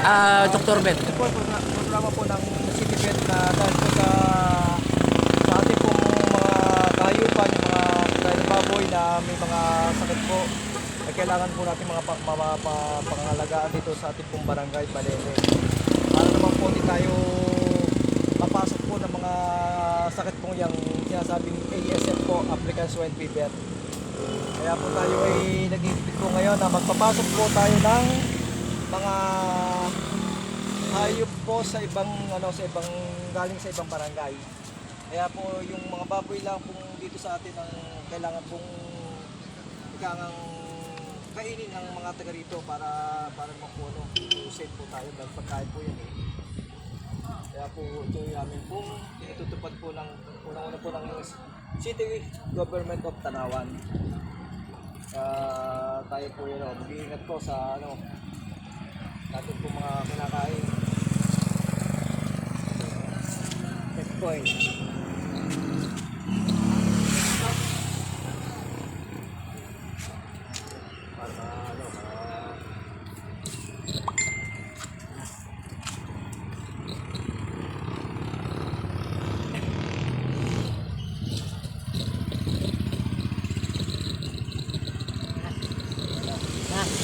Dr. Bet. Ito po programa po ng City Vet na dahil po sa ating pong mga kahayupan, yung mga gaya ng baboy na may mga sakit po, ay kailangan po natin mga pangangalagaan dito sa ating pong barangay Balele. Para naman po hindi tayo mapasok po ng mga sakit pong yung sinasabing ASF po, African Swine Fever. Kaya po tayo ay nag-iipit po ngayon na magpapasok po tayo ng mga hayop po sa ibang galing sa ibang barangay. Kaya po yung mga baboy lang pong dito sa atin ang kailangan pong ikangang kainin ng mga taga rito para mapuno. Safe po tayo dahil pagkain po yan eh. Kaya po ito yung amin pong itutupad po ng unang-una po ng City Government of Tanawan. Tayo po yun, mag-iingat po sa natin po mga kinakain. Checkpoint.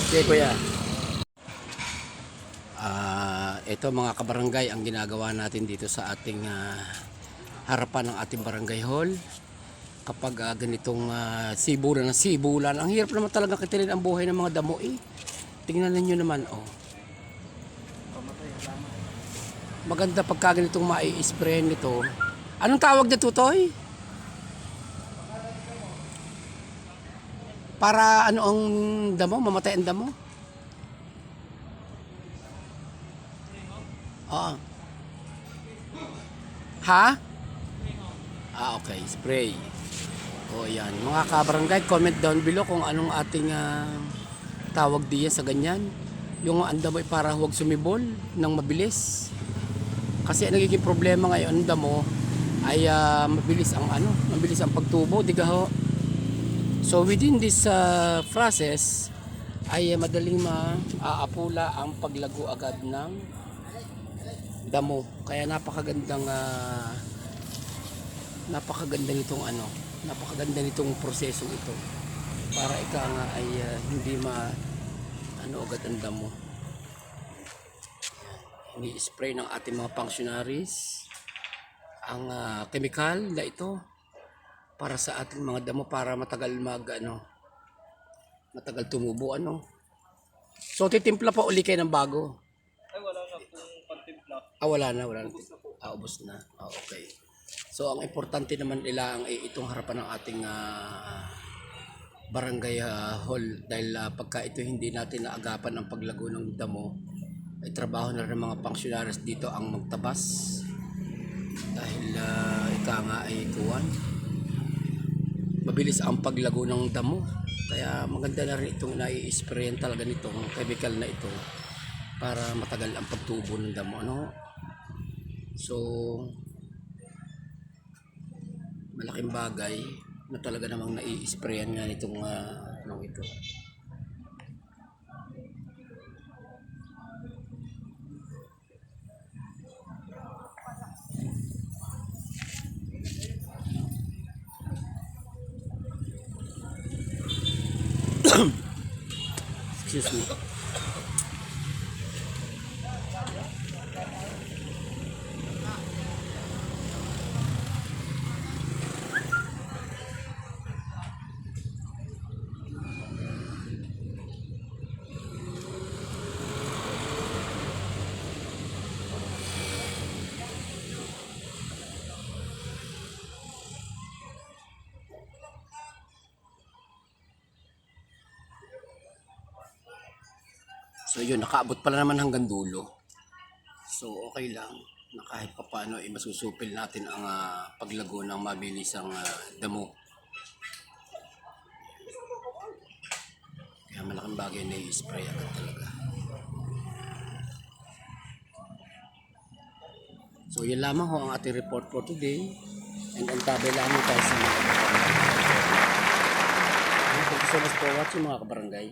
Okay, kuya. Ito mga kabarangay ang ginagawa natin dito sa ating harapan ng ating barangay hall. Kapag ganitong sibulan ng sibulan, ang hirap naman talaga kitilin ang buhay ng mga damo eh. Tingnan niyo naman oh. Maganda pagka ganitong mai-spray nito. Anong tawag na tutoy? Para ano ang damo? Mamatay ang damo? Oo. Ha? Okay. Spray. O yan. Mga kabarangay, comment down below kung anong ating tawag diyan sa ganyan. Yung ang damo ay para huwag sumibol ng mabilis. Kasi ang nagiging problema ngayon ang damo ay mabilis ang pagtubo. Di ka ho? So within this process ay madaling maaapula ang paglago agad ng damo. Kaya napakaganda nitong prosesong ito para ika nga ay hindi agad ang damo. Ini-spray ng ating mga functionaries ang chemical na ito para sa ating mga damo para matagal matagal tumubo So titimpla pa uli kayo ng bago. Ay wala na pong pantimpla. Wala na. Ubos na. Okay. So ang importante naman nila ang itong harapan ng ating barangay hall dahil pagka ito hindi natin naagapan ang paglago ng damo ay trabaho na rin ng mga functionaries dito ang magtabas dahil ika nga ay mabilis ang paglago ng damo. Kaya maganda na rin itong nai-sprayan talaga nitong chemical na ito para matagal ang pagtubo ng damo. So malaking bagay na talaga namang nai-sprayan nga nitong ito. Excuse me. So yun, nakaabot pala naman hanggang dulo. So okay lang na kahit papaano masusupil natin ang paglago ng mabilisang damo. Kaya malaking bagay na i-spray agad talaga. So yun lamang ho ang ating report for today. And antabay lamang tayo sa mga kabarangay. Thank you so much for watching mga kabarangay.